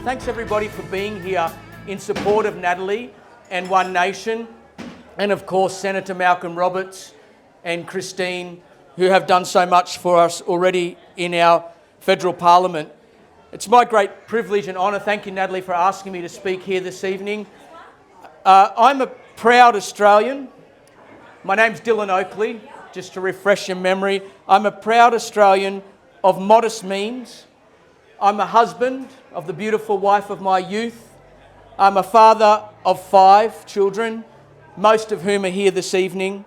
Thanks everybody for being here in support of Natalie and One Nation, and of course Senator Malcolm Roberts and Christine, who have done so much for us already in our federal parliament. It's my great privilege and honour, thank you Natalie for asking me to speak here this evening. I'm a proud Australian. My name's Dylan Oakley, just to refresh your memory. I'm a proud Australian of modest means. I'm a husband of the beautiful wife of my youth. I'm a father of 5 children, most of whom are here this evening.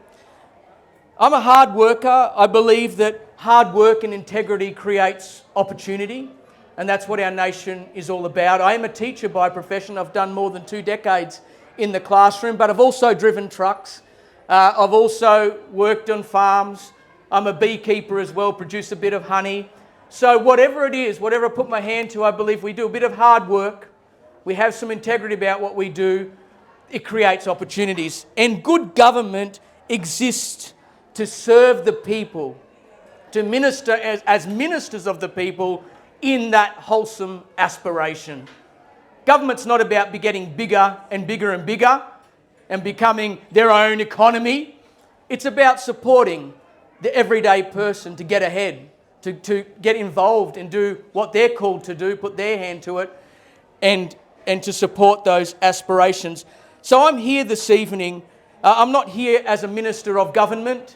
I'm a hard worker. I believe that hard work and integrity creates opportunity, and that's what our nation is all about. I am a teacher by profession. I've done more than 2 decades in the classroom, but I've also driven trucks. I've also worked on farms. I'm a beekeeper as well, produce a bit of honey. So whatever it is, whatever I put my hand to, I believe we do a bit of hard work. We have some integrity about what we do. It creates opportunities. And good government exists to serve the people, to minister as ministers of the people in that wholesome aspiration. Government's not about getting bigger and bigger and bigger and becoming their own economy. It's about supporting the everyday person to get ahead, to get involved and do what they're called to do, put their hand to it, and to support those aspirations. So I'm here this evening. I'm not here as a minister of government,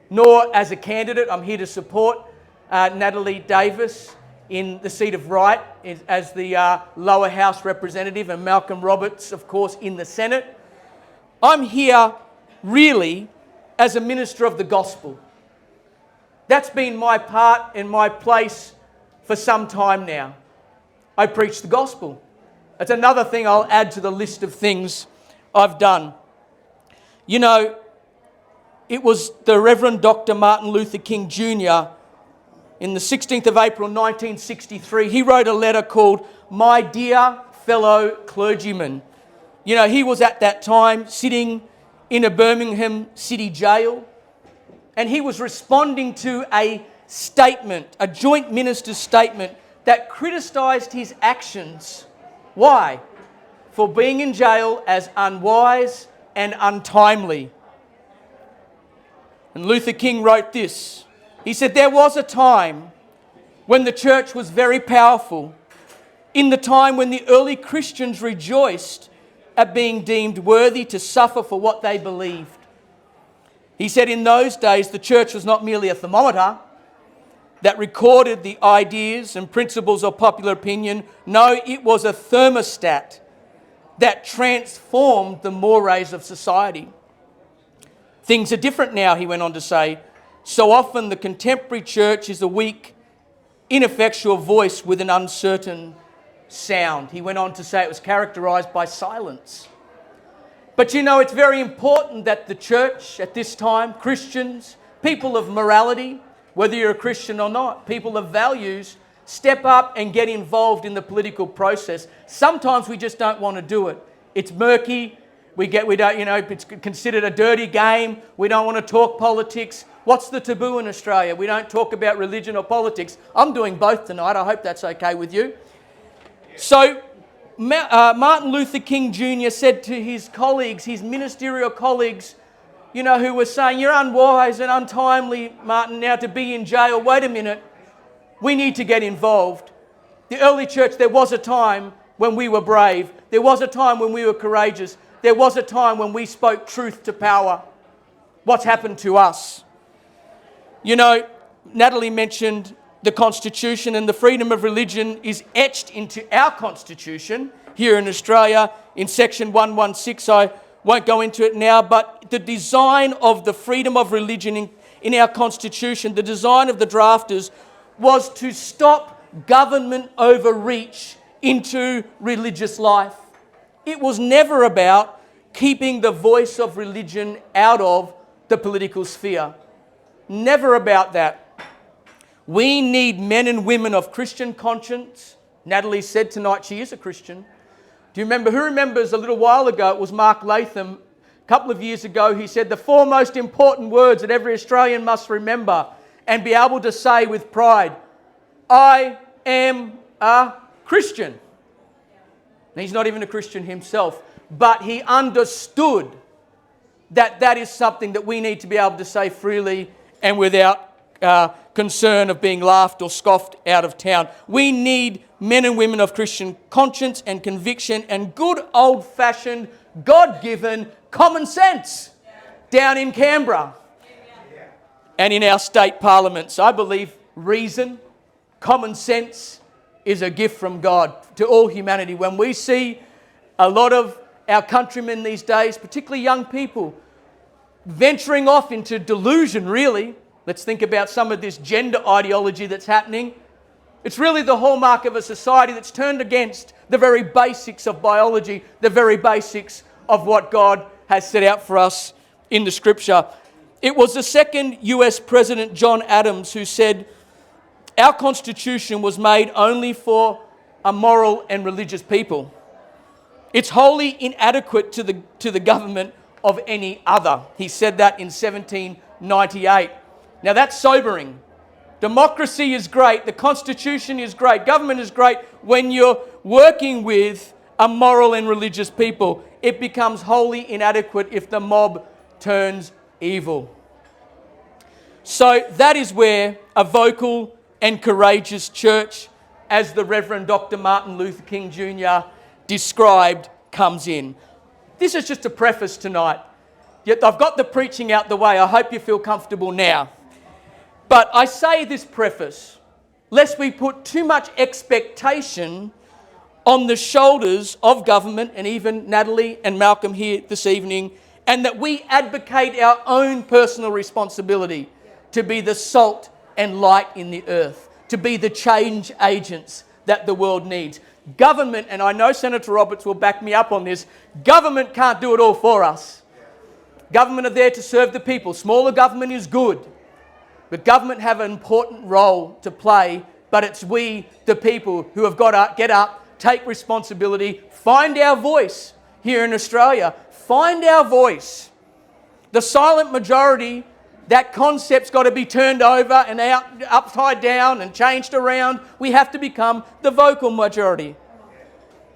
nor as a candidate. I'm here to support Natalie Davis in the seat of right as the lower house representative, and Malcolm Roberts, of course, in the Senate. I'm here really as a minister of the gospel. That's been my part and my place for some time now. I preach the gospel. That's another thing I'll add to the list of things I've done. You know, it was the Reverend Dr. Martin Luther King Jr. in the 16th of April 1963. He wrote a letter called My Dear Fellow Clergymen. You know, he was at that time sitting in a Birmingham city jail, and he was responding to a statement, a joint minister's statement that criticised his actions. Why? For being in jail as unwise and untimely. And Luther King wrote this. He said, "There was a time when the church was very powerful, in the time when the early Christians rejoiced at being deemed worthy to suffer for what they believed. He said in those days the church was not merely a thermometer that recorded the ideas and principles of popular opinion. No, it was a thermostat that transformed the mores of society. Things are different now," he went on to say. "So often the contemporary church is a weak, ineffectual voice with an uncertain sound." He went on to say it was characterised by silence. But you know, it's very important that the church at this time, Christians, people of morality, whether you're a Christian or not, people of values, step up and get involved in the political process. Sometimes we just don't want to do it. It's murky. We don't, you know, it's considered a dirty game. We don't want to talk politics. What's the taboo in Australia? We don't talk about religion or politics. I'm doing both tonight. I hope that's okay with you. So Martin Luther King Jr. said to his colleagues, his ministerial colleagues, you know, who were saying, "You're unwise and untimely, Martin, now to be in jail. Wait a minute. We need to get involved." The early church, there was a time when we were brave. There was a time when we were courageous. There was a time when we spoke truth to power. What's happened to us? You know, Natalie mentioned the Constitution, and the freedom of religion is etched into our Constitution here in Australia in section 116. I won't go into it now, but the design of the freedom of religion in our Constitution, the design of the drafters, was to stop government overreach into religious life. It was never about keeping the voice of religion out of the political sphere. Never about that. We need men and women of Christian conscience. Natalie said tonight she is a Christian. Do you remember? Who remembers a little while ago, it was Mark Latham, a couple of years ago, he said the 4 most important words that every Australian must remember and be able to say with pride, "I am a Christian." And he's not even a Christian himself, but he understood that that is something that we need to be able to say freely and without concern of being laughed or scoffed out of town. We need men and women of Christian conscience and conviction and good old-fashioned, God-given common sense down in Canberra and in our state parliaments. I believe reason, common sense is a gift from God to all humanity. When we see a lot of our countrymen these days, particularly young people, venturing off into delusion, really. Let's think about some of this gender ideology that's happening. It's really the hallmark of a society that's turned against the very basics of biology, the very basics of what God has set out for us in the Scripture. It was the second US President, John Adams, who said, "Our Constitution was made only for a moral and religious people. It's wholly inadequate to the government of any other." He said that in 1798. Now that's sobering. Democracy is great, the Constitution is great, government is great when you're working with a moral and religious people. It becomes wholly inadequate if the mob turns evil. So that is where a vocal and courageous church, as the Reverend Dr. Martin Luther King Jr. described, comes in. This is just a preface tonight. Yet I've got the preaching out the way. I hope you feel comfortable now. But I say this preface, lest we put too much expectation on the shoulders of government and even Natalie and Malcolm here this evening, and that we advocate our own personal responsibility to be the salt and light in the earth, to be the change agents that the world needs. Government, and I know Senator Roberts will back me up on this, government can't do it all for us. Government are there to serve the people. Smaller government is good, but government have an important role to play, but it's we, the people, who have got to get up, take responsibility, find our voice here in Australia. Find our voice. The silent majority, that concept's got to be turned over and out, upside down and changed around. We have to become the vocal majority.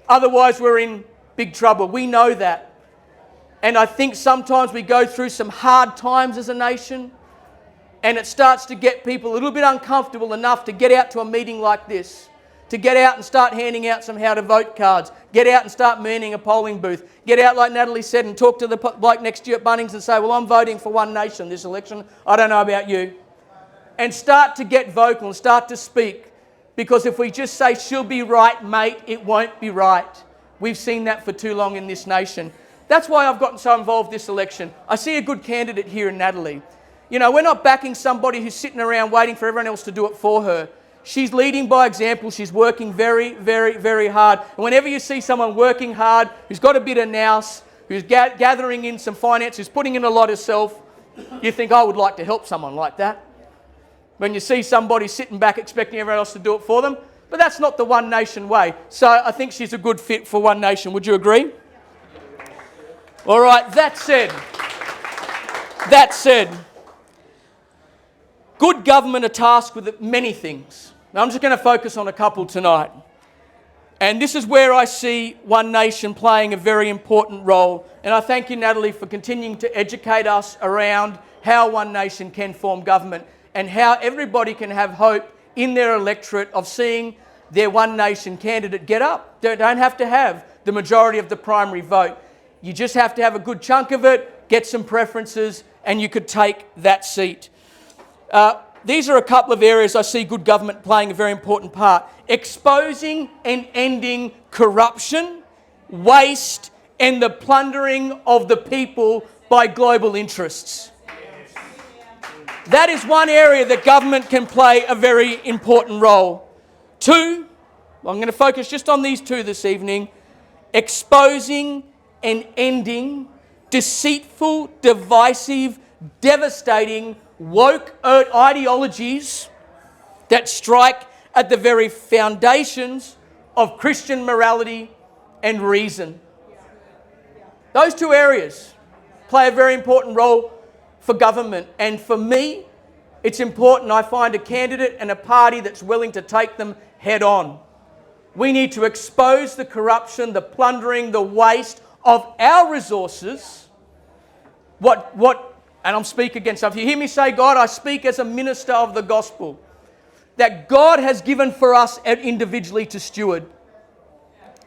Otherwise, we're in big trouble. We know that. And I think sometimes we go through some hard times as a nation, and it starts to get people a little bit uncomfortable enough to get out to a meeting like this, to get out and start handing out some how to vote cards, get out and start manning a polling booth, get out like Natalie said and talk to the bloke next to you at Bunnings and say, well, I'm voting for One Nation this election, I don't know about you. And start to get vocal and start to speak, because if we just say she'll be right, mate, it won't be right. We've seen that for too long in this nation. That's why I've gotten so involved this election. I see a good candidate here in Natalie. You know, we're not backing somebody who's sitting around waiting for everyone else to do it for her. She's leading by example. She's working very, very, very hard. And whenever you see someone working hard, who's got a bit of nous, who's gathering in some finance, who's putting in a lot of self, you think, I would like to help someone like that. When you see somebody sitting back expecting everyone else to do it for them. But that's not the One Nation way. So I think she's a good fit for One Nation. Would you agree? All right, that said, good government are tasked with many things. Now, I'm just going to focus on a couple tonight. And this is where I see One Nation playing a very important role. And I thank you, Natalie, for continuing to educate us around how One Nation can form government and how everybody can have hope in their electorate of seeing their One Nation candidate get up. Don't have to have the majority of the primary vote. You just have to have a good chunk of it, get some preferences, and you could take that seat. These are a couple of areas I see good government playing a very important part. Exposing and ending corruption, waste, and the plundering of the people by global interests. That is one area that government can play a very important role. Two, I'm going to focus just on these two this evening. Exposing and ending deceitful, divisive, devastating, woke ideologies that strike at the very foundations of Christian morality and reason. Those two areas play a very important role for government. And for me, it's important I find a candidate and a party that's willing to take them head on. We need to expose the corruption, the plundering, the waste of our resources. And I'm speaking against, so if you hear me say God, I speak as a minister of the gospel, that God has given for us individually to steward.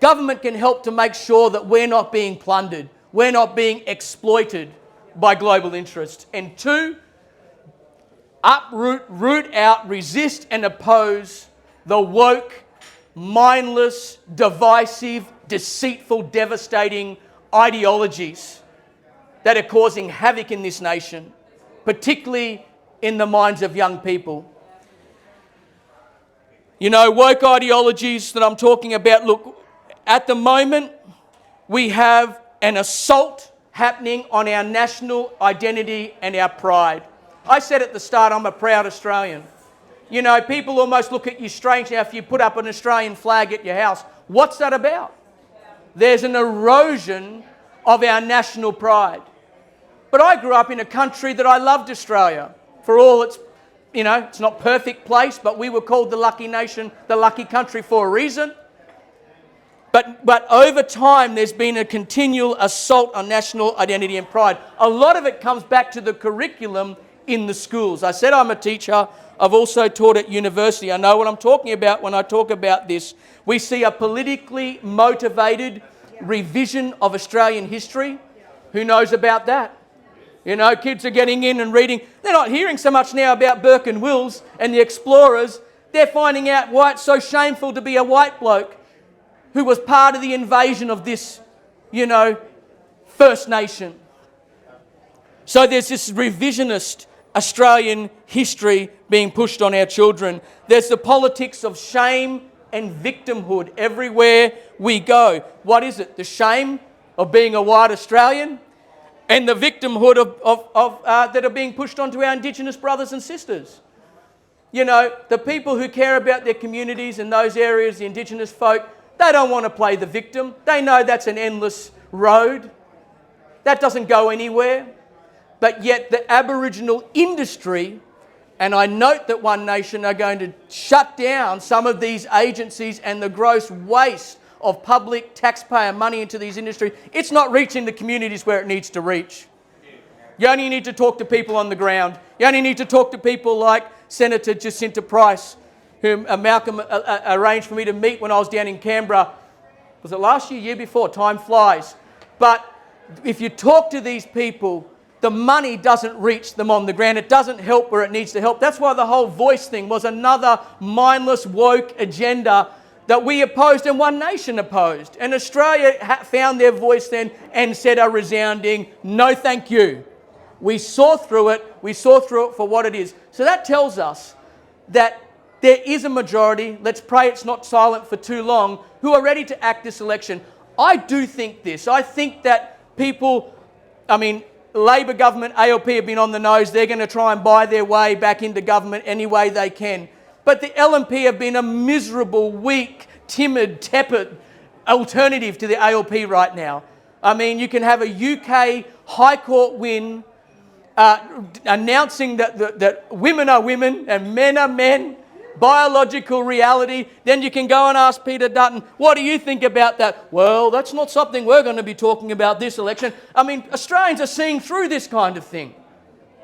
Government can help to make sure that we're not being plundered, we're not being exploited by global interests. And two, uproot, root out, resist and oppose the woke, mindless, divisive, deceitful, devastating ideologies that are causing havoc in this nation, particularly in the minds of young people. You know, woke ideologies that I'm talking about, look, at the moment we have an assault happening on our national identity and our pride. I said at the start, I'm a proud Australian. You know, people almost look at you strange now if you put up an Australian flag at your house. What's that about? There's an erosion of our national pride. But I grew up in a country that I loved, Australia, for all its, you know, it's not a perfect place, but we were called the lucky nation, the lucky country for a reason. But over time, there's been a continual assault on national identity and pride. A lot of it comes back to the curriculum in the schools. I said I'm a teacher. I've also taught at university. I know what I'm talking about when I talk about this. We see a politically motivated revision of Australian history. Who knows about that? You know, kids are getting in and reading. They're not hearing so much now about Burke and Wills and the explorers. They're finding out why it's so shameful to be a white bloke who was part of the invasion of this, you know, First Nation. So there's this revisionist Australian history being pushed on our children. There's the politics of shame and victimhood everywhere we go. What is it? The shame of being a white Australian and the victimhood that are being pushed onto our Indigenous brothers and sisters. You know, the people who care about their communities in those areas, the Indigenous folk, they don't want to play the victim. They know that's an endless road. That doesn't go anywhere. But yet the Aboriginal industry, and I note that One Nation are going to shut down some of these agencies and the gross waste of public taxpayer money into these industries, it's not reaching the communities where it needs to reach. You only need to talk to people on the ground. You only need to talk to people like Senator Jacinta Price, whom Malcolm arranged for me to meet when I was down in Canberra. Was it last year, year before? Time flies. But if you talk to these people, the money doesn't reach them on the ground. It doesn't help where it needs to help. That's why the whole voice thing was another mindless, woke agenda that we opposed and One Nation opposed. And Australia found their voice then and said a resounding, no thank you. We saw through it. We saw through it for what it is. So that tells us that there is a majority, let's pray it's not silent for too long, who are ready to act this election. I do think this. I think that people, Labor government, ALP have been on the nose. They're going to try and buy their way back into government any way they can. But the LNP have been a miserable, weak, timid, tepid alternative to the ALP right now. I mean, you can have a UK High Court win announcing that women are women and men are men, biological reality. Then you can go and ask Peter Dutton, what do you think about that? Well, that's not something we're going to be talking about this election. I mean, Australians are seeing through this kind of thing.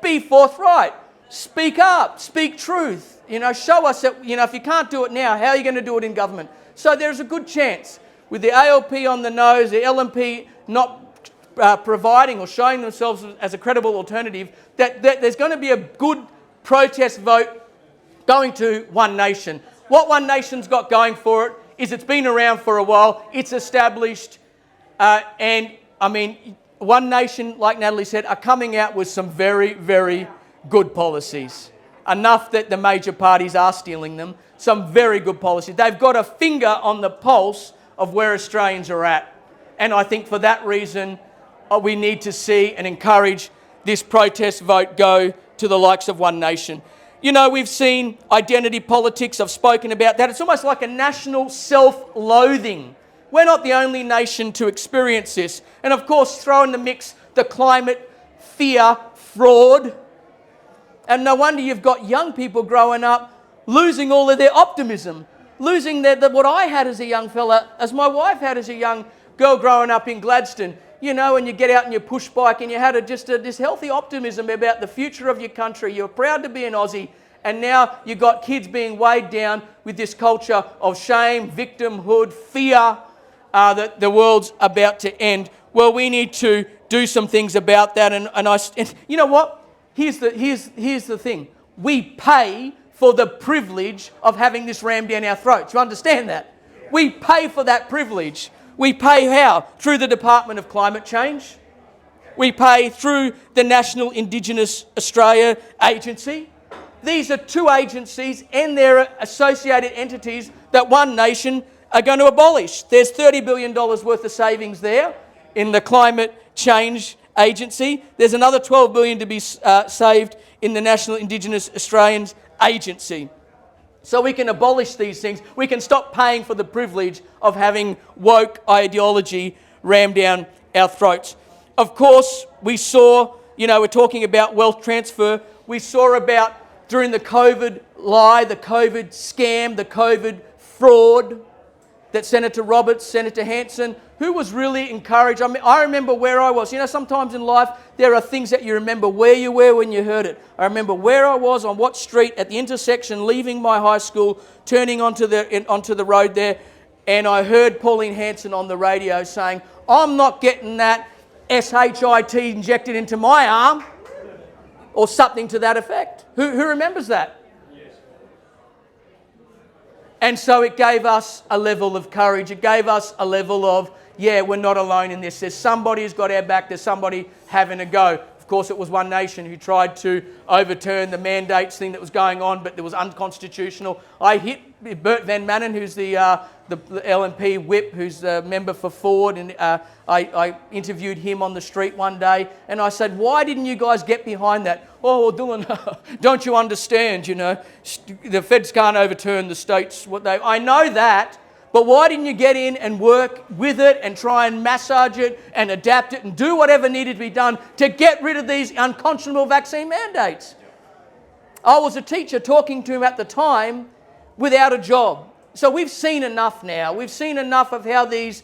Be forthright. Speak up. Speak truth. You know, show us that, you know, if you can't do it now, how are you going to do it in government? So there's a good chance with the ALP on the nose, the LNP not providing or showing themselves as a credible alternative, that there's going to be a good protest vote going to One Nation. What One Nation's got going for it is it's been around for a while, it's established, and I mean, One Nation, like Natalie said, are coming out with some very, very good policies. Enough that the major parties are stealing them. Some very good policies. They've got a finger on the pulse of where Australians are at. And I think for that reason, we need to see and encourage this protest vote go to the likes of One Nation. You know, we've seen identity politics. I've spoken about that. It's almost like a national self-loathing. We're not the only nation to experience this. And of course, throw in the mix the climate, fear, fraud. And no wonder you've got young people growing up losing all of their optimism. losing what I had as a young fella, as my wife had as a young girl growing up in Gladstone. You know, and you get out in your push bike and you had this healthy optimism about the future of your country. You're proud to be an Aussie. And now you've got kids being weighed down with this culture of shame, victimhood, fear that the world's about to end. Well, we need to do some things about that. And you know what? Here's the thing. We pay for the privilege of having this rammed down our throats. You understand that? We pay for that privilege. We pay how? Through the Department of Climate Change. We pay through the National Indigenous Australia Agency. These are two agencies and their associated entities that One Nation are going to abolish. There's $30 billion worth of savings there in the Climate Change Agency. There's another $12 billion to be saved in the National Indigenous Australians Agency. So we can abolish these things. We can stop paying for the privilege of having woke ideology rammed down our throats. Of course, we saw, we're talking about wealth transfer. We saw about during the COVID lie, the COVID scam, the COVID fraud that Senator Roberts, Senator Hanson, who was really encouraged. I mean, I remember where I was. Sometimes in life there are things that you remember where you were when you heard it. I remember where I was, on what street, at the intersection, leaving my high school, turning onto the road there, and I heard Pauline Hanson on the radio saying, "I'm not getting that SHIT injected into my arm," or something to that effect. Who remembers that? And so it gave us a level of courage. It gave us a level of, we're not alone in this. There's somebody who's got our back. There's somebody having a go. Of course, it was One Nation who tried to overturn the mandates thing that was going on, but it was unconstitutional. I hit Bert Van Manen, who's the LNP whip, who's a member for Ford, and I interviewed him on the street one day, and I said, "Why didn't you guys get behind that?" "Oh, well, Dylan, don't you understand, the feds can't overturn the states, I know that, but why didn't you get in and work with it and try and massage it and adapt it and do whatever needed to be done to get rid of these unconscionable vaccine mandates?" I was a teacher talking to him at the time without a job. So we've seen enough now. We've seen enough of how these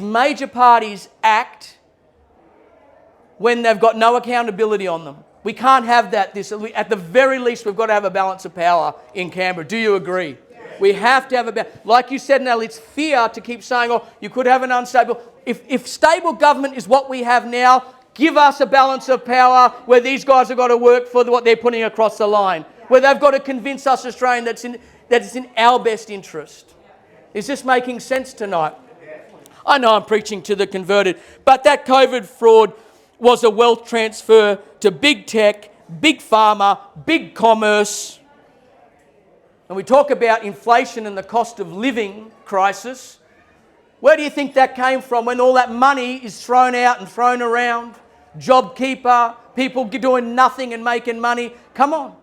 major parties act when they've got no accountability on them. We can't have that. At the very least, we've got to have a balance of power in Canberra. Do you agree? We have to have a balance. Like you said, Nell, it's fear to keep saying, you could have an unstable. If stable government is what we have now, give us a balance of power where these guys have got to work for what they're putting across the line, where they've got to convince us Australians that it's in our best interest. Is this making sense tonight? I know I'm preaching to the converted, but that COVID fraud was a wealth transfer to big tech, big pharma, big commerce. And we talk about inflation and the cost of living crisis. Where do you think that came from when all that money is thrown out and thrown around? JobKeeper, people doing nothing and making money. Come on.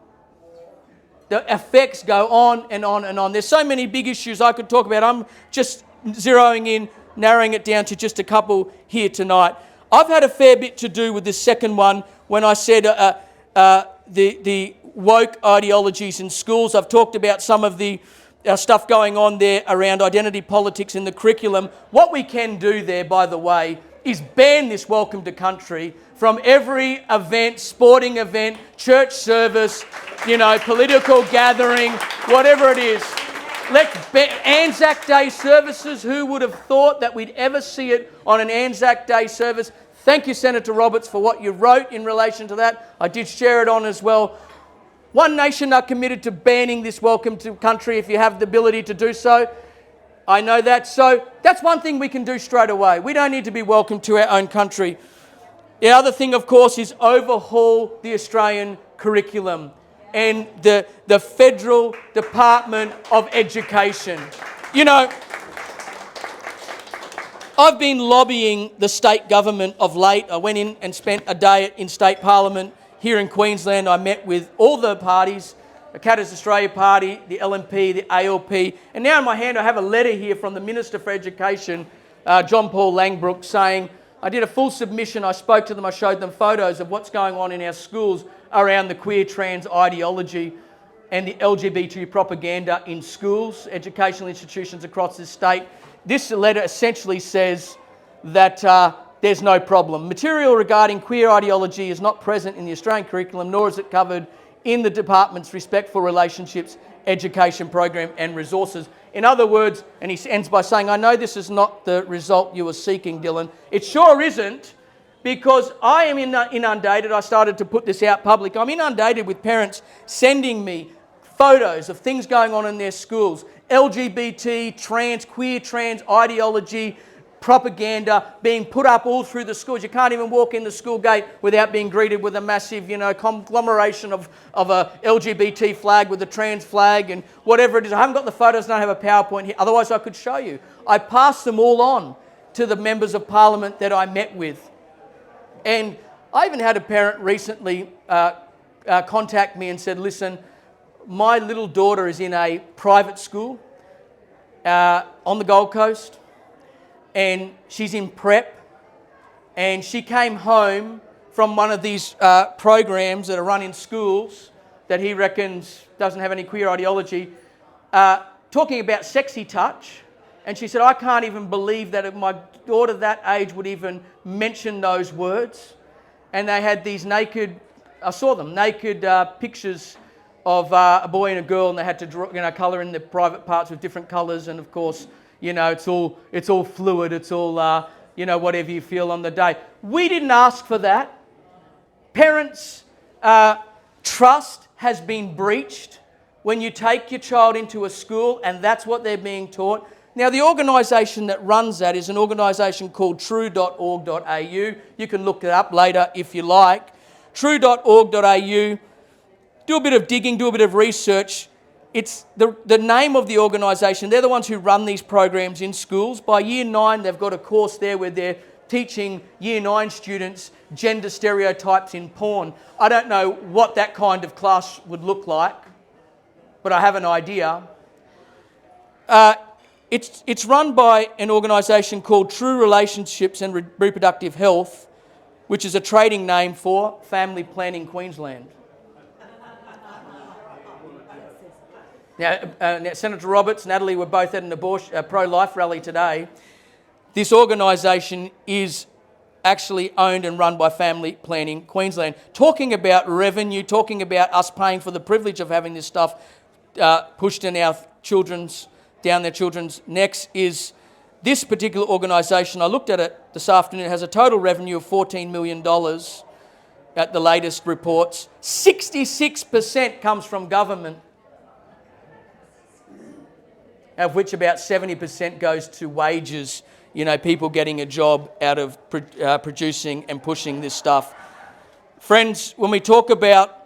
The effects go on and on and on. There's so many big issues I could talk about. I'm just zeroing in, narrowing it down to just a couple here tonight. I've had a fair bit to do with this second one when I said the woke ideologies in schools. I've talked about some of the stuff going on there around identity politics in the curriculum. What we can do there, by the way, is ban this welcome to country from every event, sporting event, church service, political gathering, whatever it is. Let's ban Anzac Day services. Who would have thought that we'd ever see it on an Anzac Day service? Thank you, Senator Roberts, for what you wrote in relation to that. I did share it on as well. One Nation are committed to banning this welcome to country if you have the ability to do so. I know that. So that's one thing we can do straight away. We don't need to be welcome to our own country. The other thing, of course, is overhaul the Australian curriculum and the Federal Department of Education. I've been lobbying the state government of late. I went in and spent a day in state parliament here in Queensland. I met with all the parties, the Katters Australia Party, the LNP, the ALP, and now in my hand I have a letter here from the Minister for Education, John Paul Langbrook, saying, I did a full submission, I spoke to them, I showed them photos of what's going on in our schools around the queer trans ideology. and the LGBT propaganda in schools, educational institutions across this state. This letter essentially says that there's no problem. Material regarding queer ideology is not present in the Australian curriculum, nor is it covered in the department's Respectful Relationships education program and resources. In other words, and he ends by saying, I know this is not the result you were seeking, Dylan. It sure isn't, because I am inundated. I started to put this out public. I'm inundated with parents sending me photos of things going on in their schools. LGBT, queer trans ideology, propaganda being put up all through the schools. You can't even walk in the school gate without being greeted with a massive, conglomeration of a LGBT flag with a trans flag and whatever it is. I haven't got the photos, and I don't have a PowerPoint here. Otherwise, I could show you. I passed them all on to the members of Parliament that I met with. And I even had a parent recently contact me and said, listen, my little daughter is in a private school on the Gold Coast, and she's in prep, and she came home from one of these programs that are run in schools that he reckons doesn't have any queer ideology, talking about sexy touch. And she said, I can't even believe that my daughter that age would even mention those words. And they had these naked, I saw them, naked pictures of a boy and a girl, and they had to draw, colour in the private parts with different colours. And of course, it's all fluid. It's all, whatever you feel on the day. We didn't ask for that. Parents' trust has been breached when you take your child into a school and that's what they're being taught. Now, the organisation that runs that is an organisation called true.org.au. You can look it up later if you like. True.org.au. Do a bit of digging, do a bit of research. It's the name of the organisation. They're the ones who run these programs in schools. By year 9, they've got a course there where they're teaching year 9 students gender stereotypes in porn. I don't know what that kind of class would look like, but I have an idea. It's run by an organisation called True Relationships and Reproductive Health, which is a trading name for Family Planning Queensland. Now, Senator Roberts, Natalie were both at an pro-life rally today. This organisation is actually owned and run by Family Planning Queensland. Talking about revenue, talking about us paying for the privilege of having this stuff pushed in down their children's necks is this particular organisation. I looked at it this afternoon. It has a total revenue of $14 million at the latest reports. 66% comes from government, of which about 70% goes to wages, people getting a job out of producing and pushing this stuff. Friends, when we talk about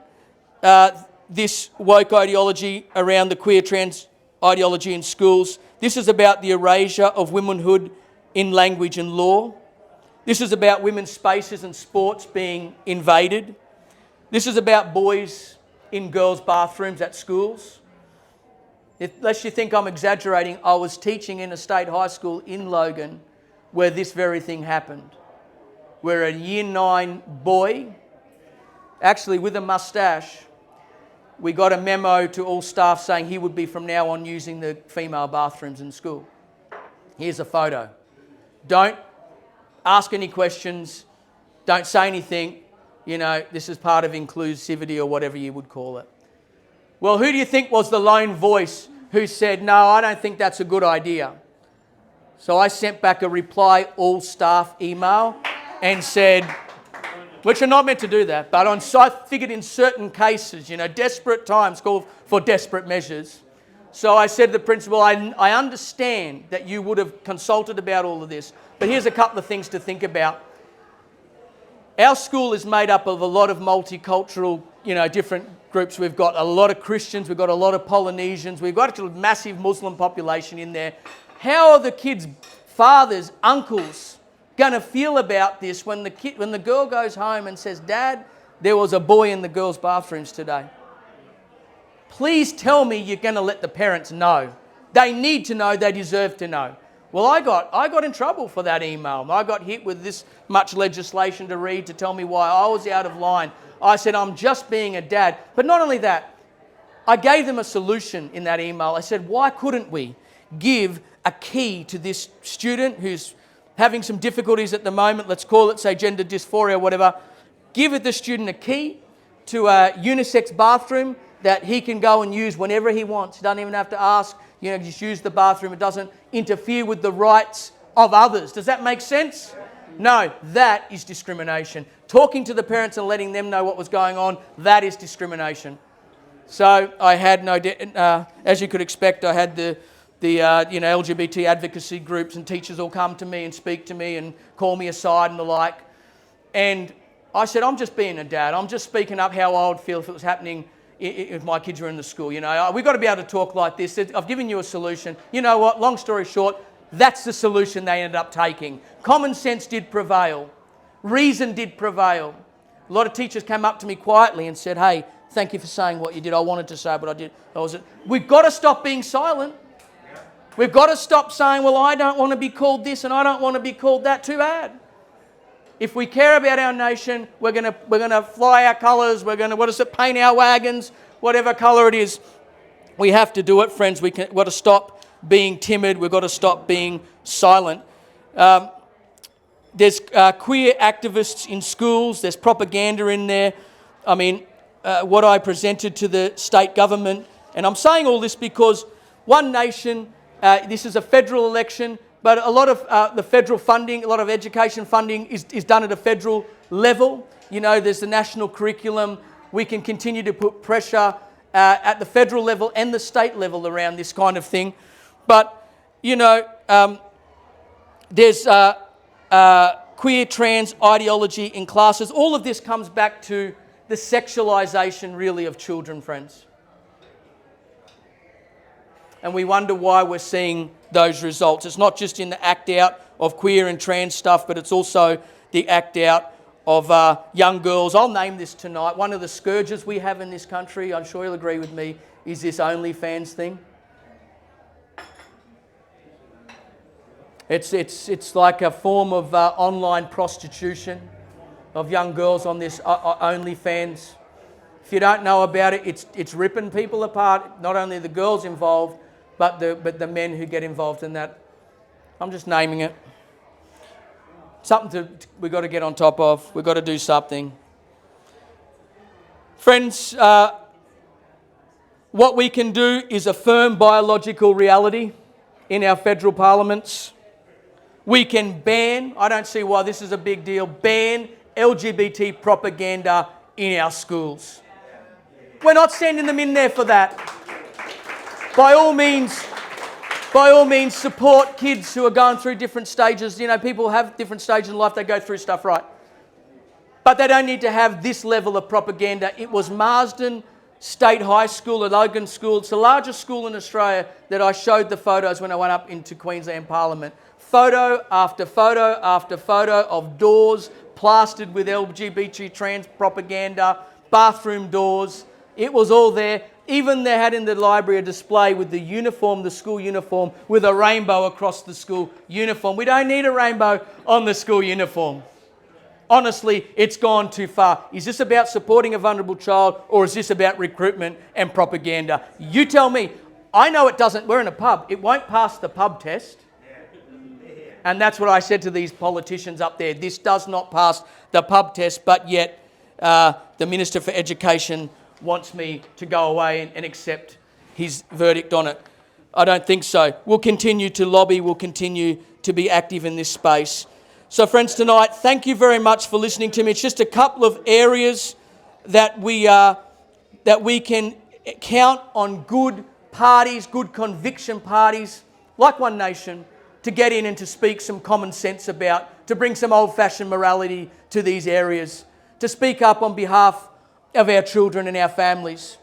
this woke ideology around the queer trans ideology in schools, this is about the erasure of womanhood in language and law. This is about women's spaces and sports being invaded. This is about boys in girls' bathrooms at schools. Unless you think I'm exaggerating, I was teaching in a state high school in Logan where this very thing happened, where a year 9 boy, actually with a moustache, we got a memo to all staff saying he would be from now on using the female bathrooms in school. Here's a photo. Don't ask any questions. Don't say anything. This is part of inclusivity or whatever you would call it. Well, who do you think was the lone voice who said, no, I don't think that's a good idea? So I sent back a reply all staff email and said, which are not meant to do that, but I figured in certain cases, desperate times call for desperate measures. So I said to the principal, I understand that you would have consulted about all of this, but here's a couple of things to think about. Our school is made up of a lot of multicultural, different groups. We've got a lot of Christians, we've got a lot of Polynesians, we've got a massive Muslim population in there. How are the kids' fathers, uncles, going to feel about this when the girl goes home and says, Dad, there was a boy in the girls' bathrooms today? Please tell me you're going to let the parents know. They need to know, they deserve to know. Well, I got in trouble for that email. I got hit with this much legislation to read to tell me why I was out of line. I said, I'm just being a dad. But not only that, I gave them a solution in that email. I said, why couldn't we give a key to this student who's having some difficulties at the moment, let's call it, say, gender dysphoria or whatever, give the student a key to a unisex bathroom that he can go and use whenever he wants. He doesn't even have to ask, just use the bathroom. It doesn't interfere with the rights of others. Does that make sense? No, that is discrimination. Talking to the parents and letting them know what was going on, that is discrimination. So I had as you could expect, I had the LGBT advocacy groups and teachers all come to me and speak to me and call me aside and the like. And I said, I'm just being a dad. I'm just speaking up how I would feel if it was happening if my kids were in the school. We've got to be able to talk like this. I've given you a solution. You know what? Long story short, that's the solution they ended up taking. Common sense did prevail. Reason did prevail. A lot of teachers came up to me quietly and said, hey, thank you for saying what you did. I wanted to say, but I did. We've got to stop being silent. We've got to stop saying, well, I don't want to be called this and I don't want to be called that. Too bad. If we care about our nation, we're going to fly our colours. We're going to, paint our wagons, whatever colour it is. We have to do it, friends. We've got to stop being timid. We've got to stop being silent. There's queer activists in schools. There's propaganda in there. I mean, what I presented to the state government. And I'm saying all this because One Nation, this is a federal election, but a lot of the federal funding, a lot of education funding is done at a federal level. There's the national curriculum. We can continue to put pressure at the federal level and the state level around this kind of thing. But, there's queer, trans ideology in classes. All of this comes back to the sexualisation, really, of children, friends. And we wonder why we're seeing those results. It's not just in the act out of queer and trans stuff, but it's also the act out of young girls. I'll name this tonight. One of the scourges we have in this country, I'm sure you'll agree with me, is this OnlyFans thing. It's like a form of online prostitution of young girls on this OnlyFans. If you don't know about it, it's ripping people apart. Not only the girls involved, but the men who get involved in that. I'm just naming it. Something we've got to get on top of. We've got to do something. Friends, what we can do is affirm biological reality in our federal parliaments. We can ban, I don't see why this is a big deal, ban LGBT propaganda in our schools. We're not sending them in there for that. By all means, support kids who are going through different stages. People have different stages in life, they go through stuff, right? But they don't need to have this level of propaganda. It was Marsden State High School, a Logan school. It's the largest school in Australia that I showed the photos when I went up into Queensland Parliament. Photo after photo after photo of doors plastered with LGBT trans propaganda, bathroom doors. It was all there. Even they had in the library a display with the uniform, the school uniform, with a rainbow across the school uniform. We don't need a rainbow on the school uniform. Honestly, it's gone too far. Is this about supporting a vulnerable child, or is this about recruitment and propaganda? You tell me. I know it doesn't. We're in a pub. It won't pass the pub test. And that's what I said to these politicians up there. This does not pass the pub test, but yet the Minister for Education wants me to go away and accept his verdict on it. I don't think so. We'll continue to lobby. We'll continue to be active in this space. So, friends, tonight, thank you very much for listening to me. It's just a couple of areas that we can count on good parties, good conviction parties, like One Nation, to get in and to speak some common sense about, to bring some old-fashioned morality to these areas, to speak up on behalf of our children and our families.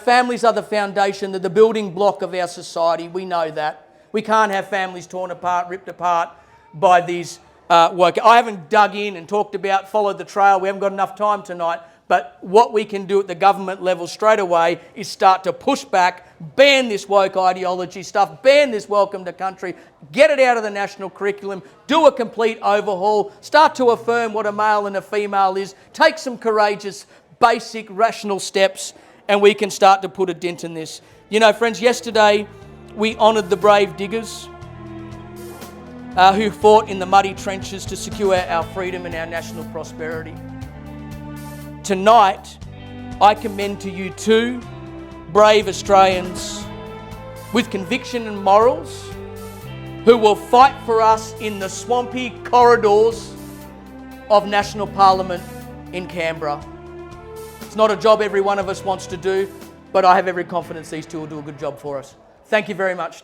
Families are the foundation, they're the building block of our society. We know that. We can't have families torn apart, ripped apart by these work. I haven't dug in and talked about, followed the trail. We haven't got enough time tonight. But what we can do at the government level straight away is start to push back, ban this woke ideology stuff, ban this welcome to country, get it out of the national curriculum, do a complete overhaul, start to affirm what a male and a female is, take some courageous, basic, rational steps, and we can start to put a dent in this. You know, friends, yesterday we honoured the brave diggers who fought in the muddy trenches to secure our freedom and our national prosperity. Tonight, I commend to you two brave Australians with conviction and morals who will fight for us in the swampy corridors of National Parliament in Canberra. It's not a job every one of us wants to do, but I have every confidence these two will do a good job for us. Thank you very much.